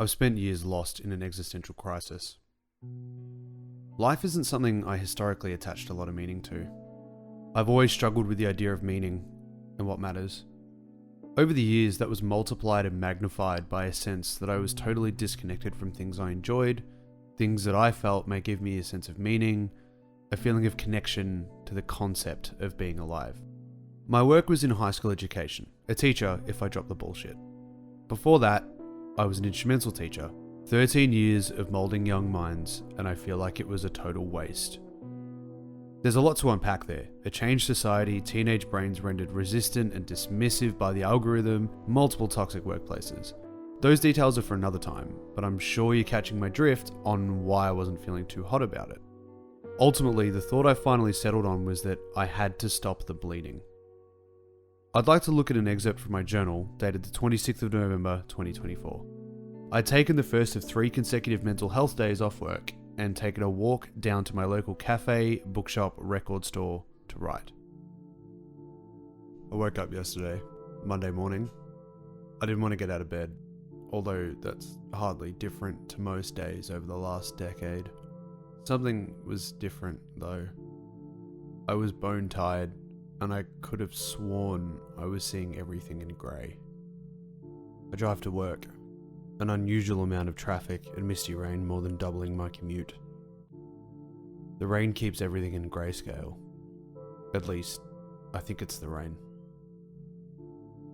I've spent years lost in an existential crisis. Life isn't something I historically attached a lot of meaning to. I've always struggled with the idea of meaning and what matters. Over the years, that was multiplied and magnified by a sense that I was totally disconnected from things I enjoyed, things that I felt may give me a sense of meaning, a feeling of connection to the concept of being alive. My work was in high school education, a teacher if I dropped the bullshit. Before that, I was an instrumental teacher, 13 years of moulding young minds, and I feel like it was a total waste. There's a lot to unpack there. A changed society, teenage brains rendered resistant and dismissive by the algorithm, multiple toxic workplaces. Those details are for another time, but I'm sure you're catching my drift on why I wasn't feeling too hot about it. Ultimately, the thought I finally settled on was that I had to stop the bleeding. I'd like to look at an excerpt from my journal, dated the 26th of November, 2024. I'd taken the first of 3 consecutive mental health days off work, and taken a walk down to my local cafe, bookshop, record store to write. I woke up yesterday, Monday morning. I didn't want to get out of bed, although that's hardly different to most days over the last decade. Something was different though. I was bone tired, and I could have sworn I was seeing everything in grey. I drive to work. An unusual amount of traffic and misty rain more than doubling my commute. The rain keeps everything in grayscale. At least, I think it's the rain.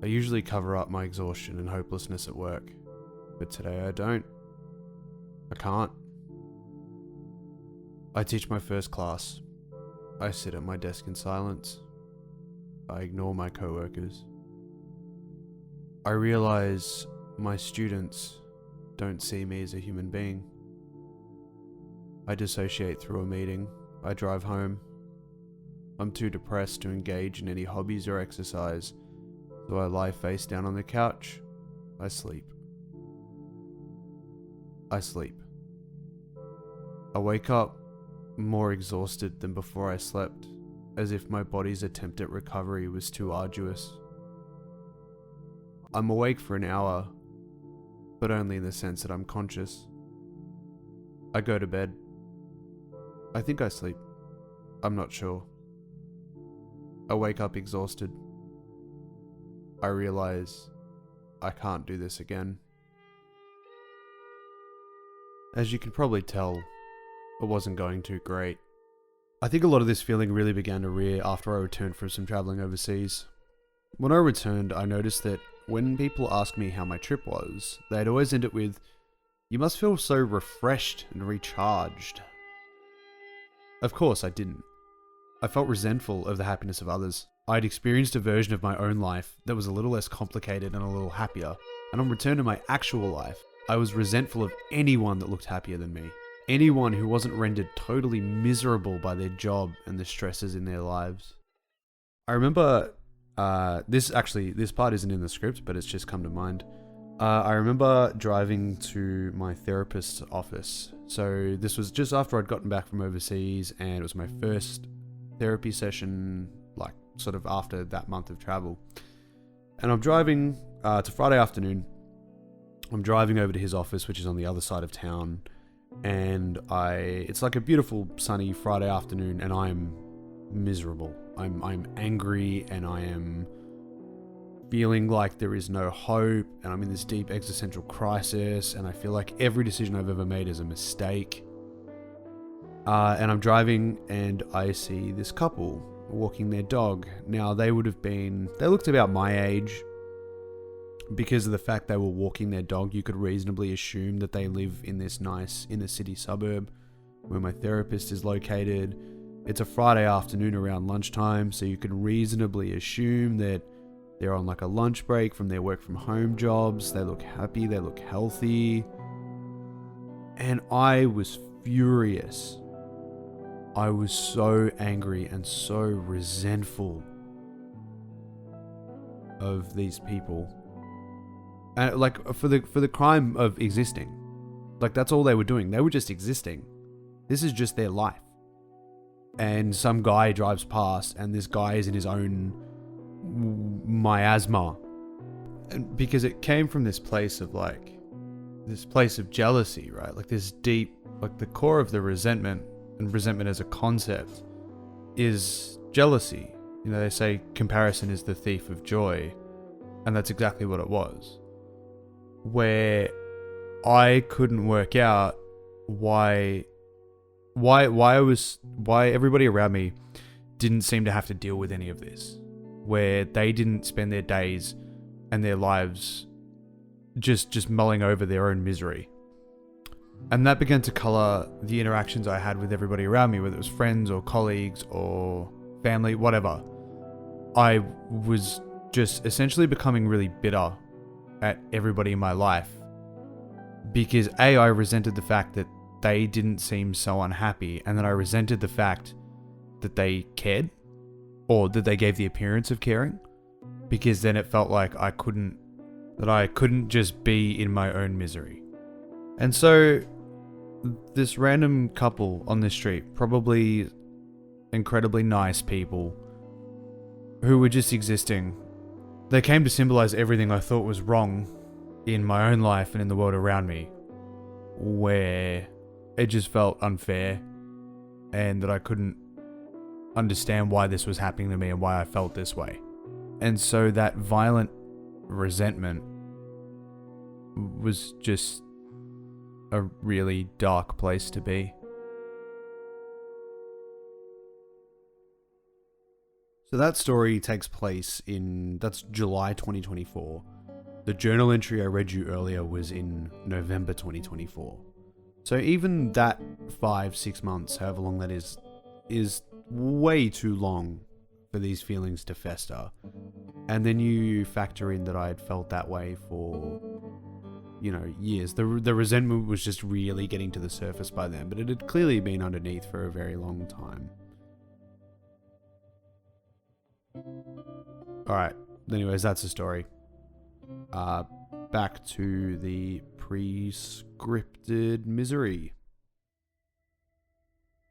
I usually cover up my exhaustion and hopelessness at work, but today I don't. I can't. I teach my first class. I sit at my desk in silence. I ignore my coworkers. I realize my students don't see me as a human being. I dissociate through a meeting. I drive home. I'm too depressed to engage in any hobbies or exercise, so I lie face down on the couch. I sleep. I wake up more exhausted than before I slept, as if my body's attempt at recovery was too arduous. I'm awake for an hour, but only in the sense that I'm conscious. I go to bed. I think I sleep. I'm not sure. I wake up exhausted. I realize I can't do this again. As you can probably tell, it wasn't going too great. I think a lot of this feeling really began to rear after I returned from some travelling overseas. When I returned, I noticed that when people asked me how my trip was, they'd always end it with, "You must feel so refreshed and recharged." Of course, I didn't. I felt resentful of the happiness of others. I'd experienced a version of my own life that was a little less complicated and a little happier, and on return to my actual life, I was resentful of anyone that looked happier than me. Anyone who wasn't rendered totally miserable by their job and the stresses in their lives. I remember this part isn't in the script, but it's just come to mind. I remember driving to my therapist's office. So this was just after I'd gotten back from overseas, and it was my first therapy session, like sort of after that month of travel. And I'm driving, it's a Friday afternoon. I'm driving over to his office, which is on the other side of town. And it's like a beautiful sunny Friday afternoon, and I'm miserable. I'm angry, and I am feeling like there is no hope, and I'm in this deep existential crisis, and I feel like every decision I've ever made is a mistake. And I'm driving, and I see this couple walking their dog. Now, they looked about my age. Because of the fact they were walking their dog, you could reasonably assume that they live in this nice inner city suburb where my therapist is located. It's a Friday afternoon around lunchtime, so you can reasonably assume that they're on like a lunch break from their work from home jobs. They look happy, they look healthy. And I was furious. I was so angry and so resentful of these people. Like for the crime of existing. Like that's all they were doing. They were just existing. This is just their life. And some guy drives past, and this guy is in his own miasma. And because it came from this place of like, this place of jealousy, right? Like this deep, like the core of the resentment, and resentment as a concept is jealousy. You know, they say comparison is the thief of joy, and that's exactly what it was. Where I couldn't work out why everybody around me didn't seem to have to deal with any of this, where they didn't spend their days and their lives just mulling over their own misery. And that began to color the interactions I had with everybody around me, whether it was friends or colleagues or family, whatever. I was just essentially becoming really bitter at everybody in my life because I resented the fact that they didn't seem so unhappy, and then I resented the fact that they cared, or that they gave the appearance of caring, because then it felt like I couldn't just be in my own misery. And so this random couple on the street, probably incredibly nice people who were just existing, they came to symbolize everything I thought was wrong in my own life and in the world around me, where it just felt unfair and that I couldn't understand why this was happening to me and why I felt this way. And so that violent resentment was just a really dark place to be. So that story takes place that's July 2024. The journal entry I read you earlier was in November 2024. So even that 5-6 months, however long that is way too long for these feelings to fester. And then you factor in that I had felt that way for, years. The resentment was just really getting to the surface by then, but it had clearly been underneath for a very long time. Alright, anyways, that's the story. Back to the pre-scripted misery.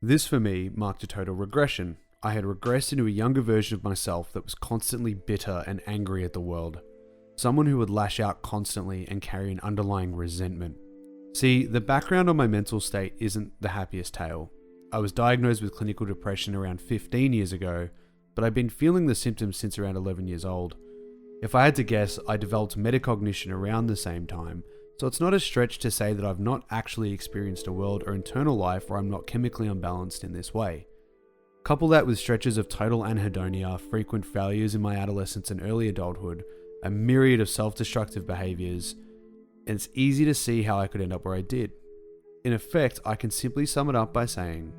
This for me marked a total regression. I had regressed into a younger version of myself that was constantly bitter and angry at the world. Someone who would lash out constantly and carry an underlying resentment. See, the background on my mental state isn't the happiest tale. I was diagnosed with clinical depression around 15 years ago, but I've been feeling the symptoms since around 11 years old. If I had to guess, I developed metacognition around the same time, so it's not a stretch to say that I've not actually experienced a world or internal life where I'm not chemically unbalanced in this way. Couple that with stretches of total anhedonia, frequent failures in my adolescence and early adulthood, a myriad of self-destructive behaviors, and it's easy to see how I could end up where I did. In effect, I can simply sum it up by saying,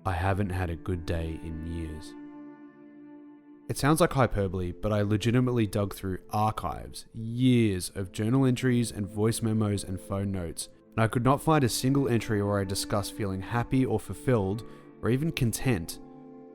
I haven't had a good day in years. It sounds like hyperbole, but I legitimately dug through archives, years of journal entries and voice memos and phone notes, and I could not find a single entry where I discussed feeling happy or fulfilled, or even content,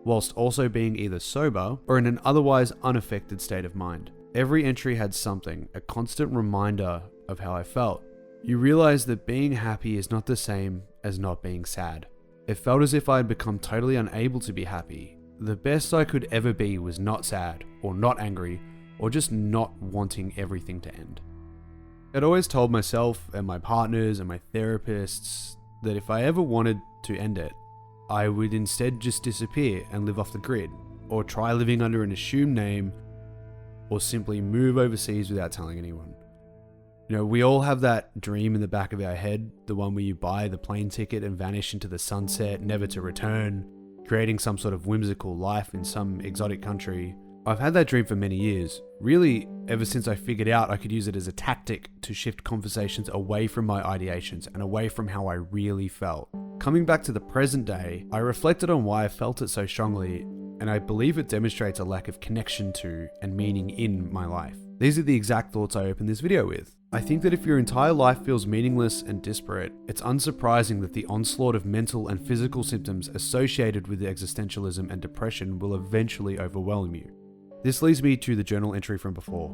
whilst also being either sober or in an otherwise unaffected state of mind. Every entry had something, a constant reminder of how I felt. You realize that being happy is not the same as not being sad. It felt as if I had become totally unable to be happy. The best I could ever be was not sad, or not angry, or just not wanting everything to end. I'd always told myself and my partners and my therapists that if I ever wanted to end it, I would instead just disappear and live off the grid, or try living under an assumed name, or simply move overseas without telling anyone. We all have that dream in the back of our head, the one where you buy the plane ticket and vanish into the sunset, never to return, creating some sort of whimsical life in some exotic country. I've had that dream for many years, really ever since I figured out I could use it as a tactic to shift conversations away from my ideations and away from how I really felt. Coming back to the present day, I reflected on why I felt it so strongly, and I believe it demonstrates a lack of connection to and meaning in my life. These are the exact thoughts I opened this video with. I think that if your entire life feels meaningless and disparate, it's unsurprising that the onslaught of mental and physical symptoms associated with existentialism and depression will eventually overwhelm you. This leads me to the journal entry from before.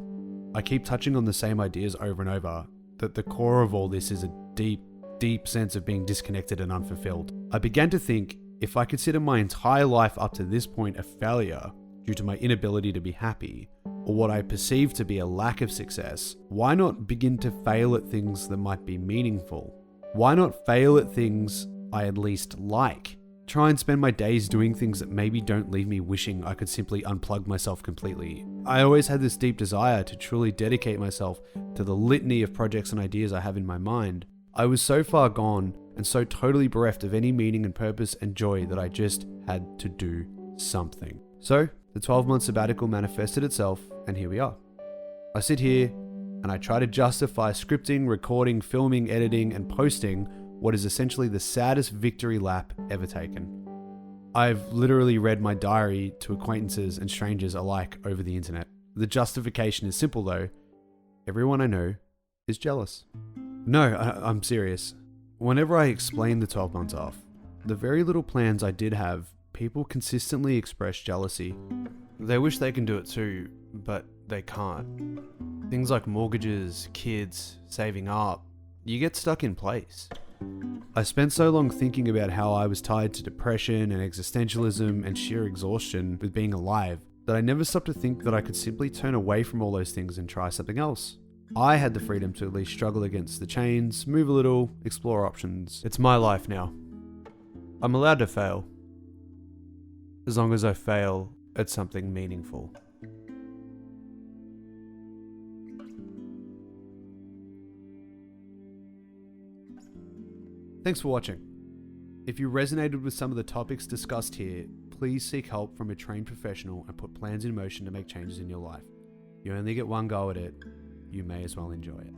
I keep touching on the same ideas over and over, that the core of all this is a deep, deep sense of being disconnected and unfulfilled. I began to think, if I consider my entire life up to this point a failure due to my inability to be happy, or what I perceive to be a lack of success, why not begin to fail at things that might be meaningful? Why not fail at things I at least like? Try and spend my days doing things that maybe don't leave me wishing I could simply unplug myself completely. I always had this deep desire to truly dedicate myself to the litany of projects and ideas I have in my mind. I was so far gone and so totally bereft of any meaning and purpose and joy that I just had to do something. So, the 12-month sabbatical manifested itself, and here we are. I sit here and I try to justify scripting, recording, filming, editing, and posting what is essentially the saddest victory lap ever taken. I've literally read my diary to acquaintances and strangers alike over the internet. The justification is simple though. Everyone I know is jealous. No, I'm serious. Whenever I explain the 12 months off, the very little plans I did have, people consistently express jealousy. They wish they can do it too, but they can't. Things like mortgages, kids, saving up, you get stuck in place. I spent so long thinking about how I was tied to depression and existentialism and sheer exhaustion with being alive that I never stopped to think that I could simply turn away from all those things and try something else. I had the freedom to at least struggle against the chains, move a little, explore options. It's my life now. I'm allowed to fail. As long as I fail at something meaningful. Thanks for watching. If you resonated with some of the topics discussed here, please seek help from a trained professional and put plans in motion to make changes in your life. You only get one go at it, you may as well enjoy it.